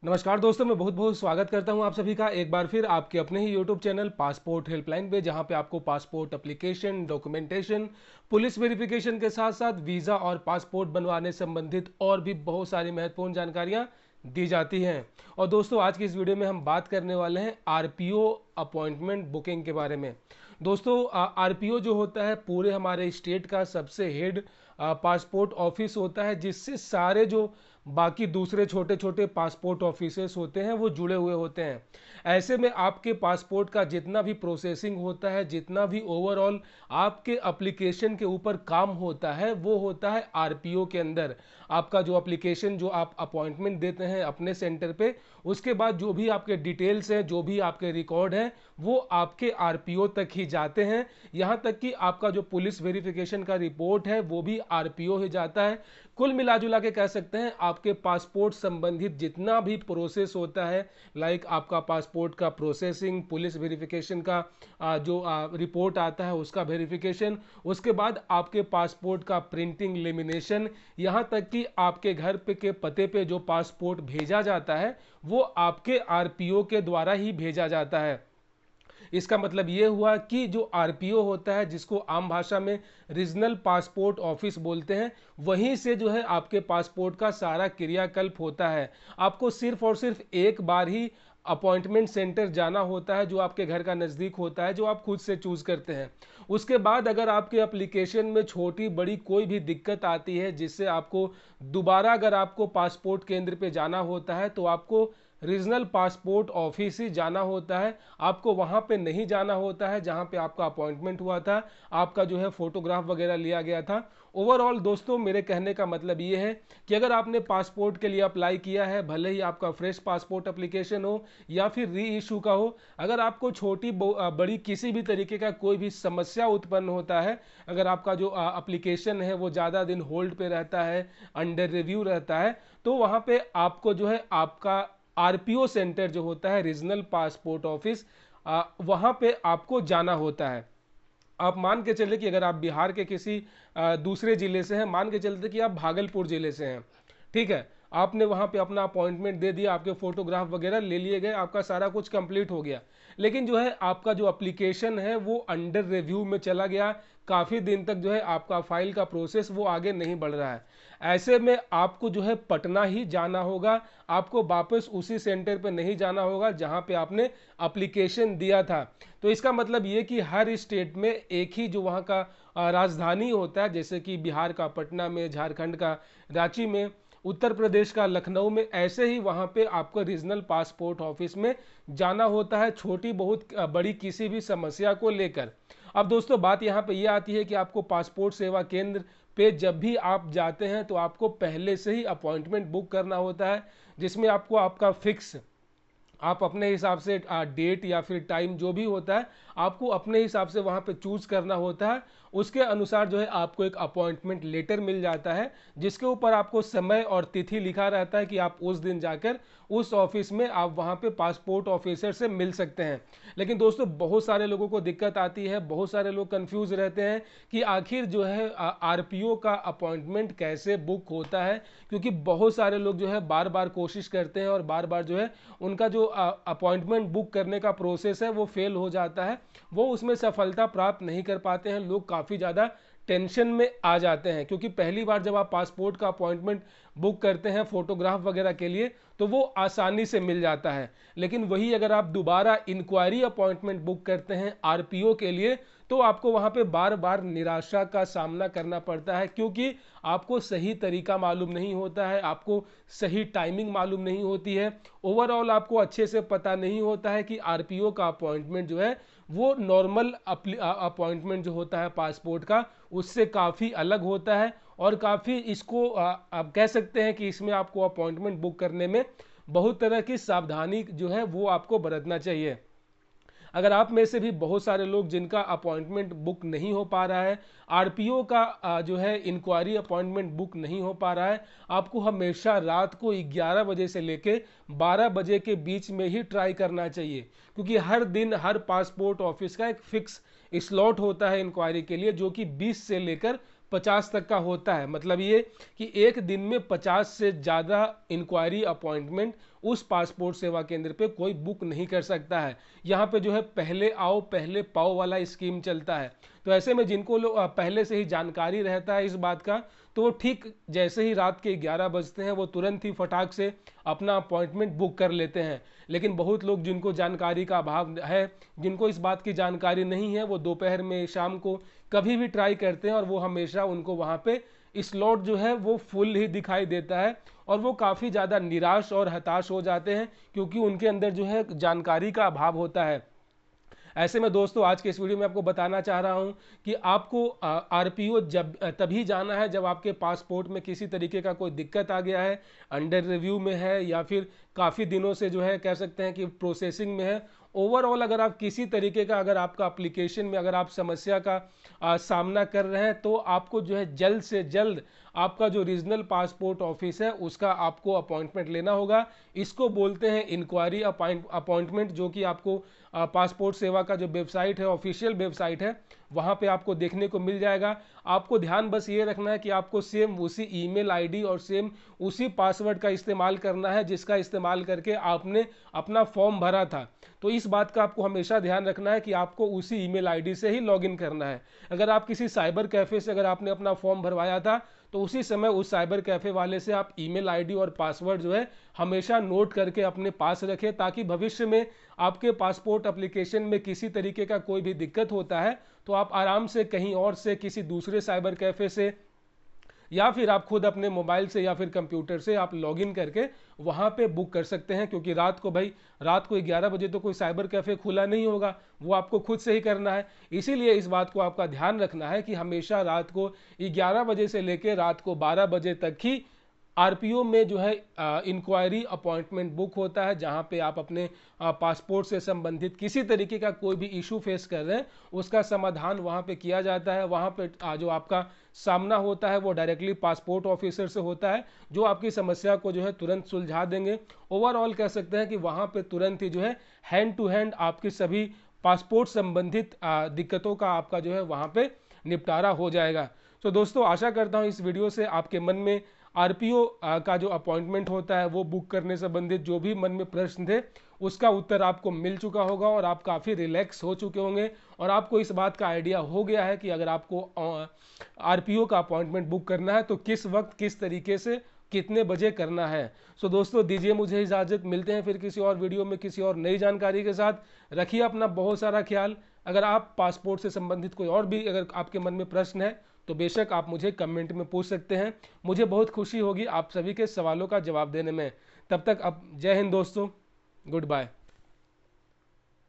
नमस्कार दोस्तों, मैं बहुत बहुत स्वागत करता हूं आप सभी का एक बार फिर आपके अपने ही यूट्यूब चैनल पासपोर्ट हेल्पलाइन पे, जहां पे आपको passport application, documentation, police verification के साथ साथ वीज़ा और पासपोर्ट बनवाने संबंधित और भी बहुत सारी महत्वपूर्ण जानकारियां दी जाती हैं। और दोस्तों, आज की इस वीडियो में हम बात करने वाले हैं आरपीओ अपॉइंटमेंट बुकिंग के बारे में। दोस्तों, आरपीओ जो होता है पूरे हमारे स्टेट का सबसे हेड पासपोर्ट ऑफिस होता है, जिससे सारे जो बाकी दूसरे छोटे छोटे पासपोर्ट ऑफिसेस होते हैं वो जुड़े हुए होते हैं। ऐसे में आपके पासपोर्ट का जितना भी प्रोसेसिंग होता है, जितना भी ओवरऑल आपके एप्लीकेशन के ऊपर काम होता है, वो होता है आरपीओ के अंदर। आपका जो एप्लीकेशन, जो आप अपॉइंटमेंट देते हैं अपने सेंटर पे, उसके बाद जो भी आपके डिटेल्स हैं, जो भी आपके रिकॉर्ड हैं, वो आपके आरपीओ तक ही जाते हैं। यहाँ तक कि आपका जो पुलिस वेरिफिकेशन का रिपोर्ट है वो भी आरपीओ ही जाता है। कुल मिला जुला के कह सकते हैं आपके पासपोर्ट संबंधित जितना भी प्रोसेस होता है, लाइक आपका पासपोर्ट का प्रोसेसिंग, पुलिस वेरिफिकेशन का जो रिपोर्ट आता है उसका वेरिफिकेशन, उसके बाद आपके पासपोर्ट का प्रिंटिंग, लेमिनेशन, यहाँ तक कि आपके घर पे के पते पे जो पासपोर्ट भेजा जाता है वो आपके आरपीओ के द्वारा ही भेजा जाता है। इसका मतलब ये हुआ कि जो आरपीओ होता है, जिसको आम भाषा में रीजनल पासपोर्ट ऑफिस बोलते हैं, वहीं से जो है आपके पासपोर्ट का सारा क्रियाकल्प होता है। आपको सिर्फ और सिर्फ एक बार ही अपॉइंटमेंट सेंटर जाना होता है, जो आपके घर का नज़दीक होता है, जो आप खुद से चूज़ करते हैं। उसके बाद अगर आपके एप्लीकेशन में छोटी बड़ी कोई भी दिक्कत आती है, जिससे आपको दोबारा अगर आपको पासपोर्ट केंद्र पे जाना होता है, तो आपको रीजनल पासपोर्ट ऑफिस ही जाना होता है। आपको वहां पे नहीं जाना होता है जहां पे आपका अपॉइंटमेंट हुआ था, आपका जो है फोटोग्राफ वगैरह लिया गया था। ओवरऑल दोस्तों, मेरे कहने का मतलब ये है कि अगर आपने पासपोर्ट के लिए अप्लाई किया है, भले ही आपका फ्रेश पासपोर्ट एप्लीकेशन हो या फिर री इशू का हो, अगर आपको छोटी बड़ी किसी भी तरीके का कोई भी समस्या उत्पन्न होता है, अगर आपका जो एप्लीकेशन है वो ज़्यादा दिन होल्ड पे रहता है, अंडर रिव्यू रहता है, तो वहां पे आपको जो है आपका आरपीओ सेंटर जो होता है, रीजनल पासपोर्ट ऑफिस, वहां पे आपको जाना होता है। आप मान के चले कि अगर आप बिहार के किसी दूसरे जिले से हैं, मान के चलते कि आप भागलपुर जिले से हैं, ठीक है, आपने वहां पे अपना अपॉइंटमेंट दे दिया, आपके फोटोग्राफ वगैरह ले लिए गए, आपका सारा कुछ कंप्लीट हो गया, लेकिन जो है आपका जो एप्लीकेशन है वो अंडर रिव्यू में चला गया, काफ़ी दिन तक जो है आपका फाइल का प्रोसेस वो आगे नहीं बढ़ रहा है। ऐसे में आपको जो है पटना ही जाना होगा, आपको वापस उसी सेंटर पे नहीं जाना होगा जहां पे आपने एप्लीकेशन दिया था। तो इसका मतलब ये कि हर स्टेट में एक ही जो वहाँ का राजधानी होता है, जैसे कि बिहार का पटना में, झारखंड का रांची में, उत्तर प्रदेश का लखनऊ में, ऐसे ही वहाँ पे आपको रीजनल पासपोर्ट ऑफिस में जाना होता है, छोटी बहुत बड़ी किसी भी समस्या को लेकर। अब दोस्तों, बात यहाँ पे ये आती है कि आपको पासपोर्ट सेवा केंद्र पे जब भी आप जाते हैं तो आपको पहले से ही अपॉइंटमेंट बुक करना होता है, जिसमें आपको आपका फिक्स, आप अपने हिसाब से डेट या फिर टाइम जो भी होता है, आपको अपने हिसाब से वहाँ पे चूज करना होता है। उसके अनुसार जो है आपको एक अपॉइंटमेंट लेटर मिल जाता है, जिसके ऊपर आपको समय और तिथि लिखा रहता है कि आप उस दिन जाकर उस ऑफिस में आप वहाँ पे पासपोर्ट ऑफिसर से मिल सकते हैं। लेकिन दोस्तों, बहुत सारे लोगों को दिक्कत आती है, बहुत सारे लोग कंफ्यूज रहते हैं कि आखिर जो है आरपीओ का अपॉइंटमेंट कैसे बुक होता है, क्योंकि बहुत सारे लोग जो है बार बार कोशिश करते हैं और बार बार जो है उनका जो अपॉइंटमेंट बुक करने का प्रोसेस है वो फेल हो जाता है, वो उसमें सफलता प्राप्त नहीं कर पाते हैं। लोग काफ़ी ज़्यादा टेंशन में आ जाते हैं, क्योंकि पहली बार जब आप पासपोर्ट का अपॉइंटमेंट बुक करते हैं फोटोग्राफ वगैरह के लिए, तो वो आसानी से मिल जाता है। लेकिन वही अगर आप दोबारा इंक्वायरी अपॉइंटमेंट बुक करते हैं आरपीओ के लिए, तो आपको वहां पे बार बार निराशा का सामना करना पड़ता है, क्योंकि आपको सही तरीका मालूम नहीं होता है, आपको सही टाइमिंग मालूम नहीं होती है, ओवरऑल आपको अच्छे से पता नहीं होता है कि आरपीओ का अपॉइंटमेंट जो है वो नॉर्मल अपॉइंटमेंट जो होता है पासपोर्ट का, उससे काफ़ी अलग होता है। और काफ़ी इसको आप कह सकते हैं कि इसमें आपको अपॉइंटमेंट बुक करने में बहुत तरह की सावधानी जो है वो आपको बरतना चाहिए। अगर आप में से भी बहुत सारे लोग जिनका अपॉइंटमेंट बुक नहीं हो पा रहा है, आरपीओ का जो है इंक्वायरी अपॉइंटमेंट बुक नहीं हो पा रहा है, आपको हमेशा रात को 11 बजे से लेके 12 बजे के बीच में ही ट्राई करना चाहिए, क्योंकि हर दिन हर पासपोर्ट ऑफिस का एक फिक्स स्लॉट होता है इंक्वायरी के लिए, जो कि 20 से लेकर 50 तक का होता है। मतलब ये कि एक दिन में 50 से ज़्यादा इंक्वायरी अपॉइंटमेंट उस पासपोर्ट सेवा केंद्र पे कोई बुक नहीं कर सकता है। यहाँ पे जो है पहले आओ पहले पाओ वाला स्कीम चलता है। तो ऐसे में जिनको पहले से ही जानकारी रहता है इस बात का, तो वो ठीक जैसे ही रात के 11 बजते हैं वो तुरंत ही फटाक से अपना अपॉइंटमेंट बुक कर लेते हैं। लेकिन बहुत लोग जिनको जानकारी का अभाव है, जिनको इस बात की जानकारी नहीं है, वो दोपहर में शाम को कभी भी ट्राई करते हैं और वो हमेशा उनको वहाँ पे स्लॉट जो है वो फुल ही दिखाई देता है और वो काफ़ी ज़्यादा निराश और हताश हो जाते हैं क्योंकि उनके अंदर जो है जानकारी का अभाव होता है। ऐसे में दोस्तों आज के इस वीडियो में आपको बताना चाह रहा हूं कि आपको आरपीओ जब तभी जाना है जब आपके पासपोर्ट में किसी तरीके का कोई दिक्कत आ गया है, अंडर रिव्यू में है या फिर काफ़ी दिनों से जो है कह सकते हैं कि प्रोसेसिंग में है। ओवरऑल अगर आप किसी तरीके का अगर आपका एप्लीकेशन में अगर आप समस्या का सामना कर रहे हैं तो आपको जो है जल्द से जल्द आपका जो रीजनल पासपोर्ट ऑफिस है उसका आपको अपॉइंटमेंट लेना होगा। इसको बोलते हैं इंक्वायरी अपॉइंटमेंट, जो कि आपको पासपोर्ट सेवा का जो वेबसाइट है, ऑफिशियल वेबसाइट है, वहाँ पे आपको देखने को मिल जाएगा। आपको ध्यान बस ये रखना है कि आपको सेम उसी ईमेल आईडी और सेम उसी पासवर्ड का इस्तेमाल करना है जिसका इस्तेमाल करके आपने अपना फॉर्म भरा था। तो इस बात का आपको हमेशा ध्यान रखना है कि आपको उसी ईमेल आईडी से ही लॉगिन करना है। अगर आप किसी साइबर कैफे से अगर आपने अपना फॉर्म भरवाया था तो उसी समय उस साइबर कैफे वाले से आप ईमेल आईडी और पासवर्ड जो है हमेशा नोट करके अपने पास रखें, ताकि भविष्य में आपके पासपोर्ट एप्लीकेशन में किसी तरीके का कोई भी दिक्कत होता है तो आप आराम से कहीं और से किसी दूसरे साइबर कैफे से या फिर आप खुद अपने मोबाइल से या फिर कंप्यूटर से आप लॉगिन करके वहाँ पे बुक कर सकते हैं। क्योंकि रात को 11 बजे तो कोई साइबर कैफे खुला नहीं होगा, वो आपको खुद से ही करना है। इसीलिए इस बात को आपका ध्यान रखना है कि हमेशा रात को 11 बजे से लेकर रात को 12 बजे तक ही आरपीओ में जो है इंक्वायरी अपॉइंटमेंट बुक होता है, जहां पे आप अपने पासपोर्ट से संबंधित किसी तरीके का कोई भी इशू फेस कर रहे हैं उसका समाधान वहां पे किया जाता है। वहां पे जो आपका सामना होता है वो डायरेक्टली पासपोर्ट ऑफिसर से होता है, जो आपकी समस्या को जो है तुरंत सुलझा देंगे। ओवरऑल कह सकते हैं कि वहां पे तुरंत ही जो है हैंड टू हैंड आपकी सभी पासपोर्ट संबंधित दिक्कतों का आपका जो है वहां पे निपटारा हो जाएगा। तो दोस्तों आशा करता हूं इस वीडियो से आपके मन में आरपीओ का जो अपॉइंटमेंट होता है वो बुक करने संबंधित जो भी मन में प्रश्न थे उसका उत्तर आपको मिल चुका होगा और आप काफ़ी रिलैक्स हो चुके होंगे और आपको इस बात का आइडिया हो गया है कि अगर आपको आरपीओ का अपॉइंटमेंट बुक करना है तो किस वक्त किस तरीके से कितने बजे करना है। सो दोस्तों दीजिए मुझे इजाज़त, मिलते हैं फिर किसी और वीडियो में किसी और नई जानकारी के साथ। रखिए अपना बहुत सारा ख्याल। अगर आप पासपोर्ट से संबंधित कोई और भी अगर आपके मन में प्रश्न है तो बेशक आप मुझे कमेंट में पूछ सकते हैं। मुझे बहुत खुशी होगी आप सभी के सवालों का जवाब देने में। तब तक अब जय हिंद दोस्तों, गुड बाय।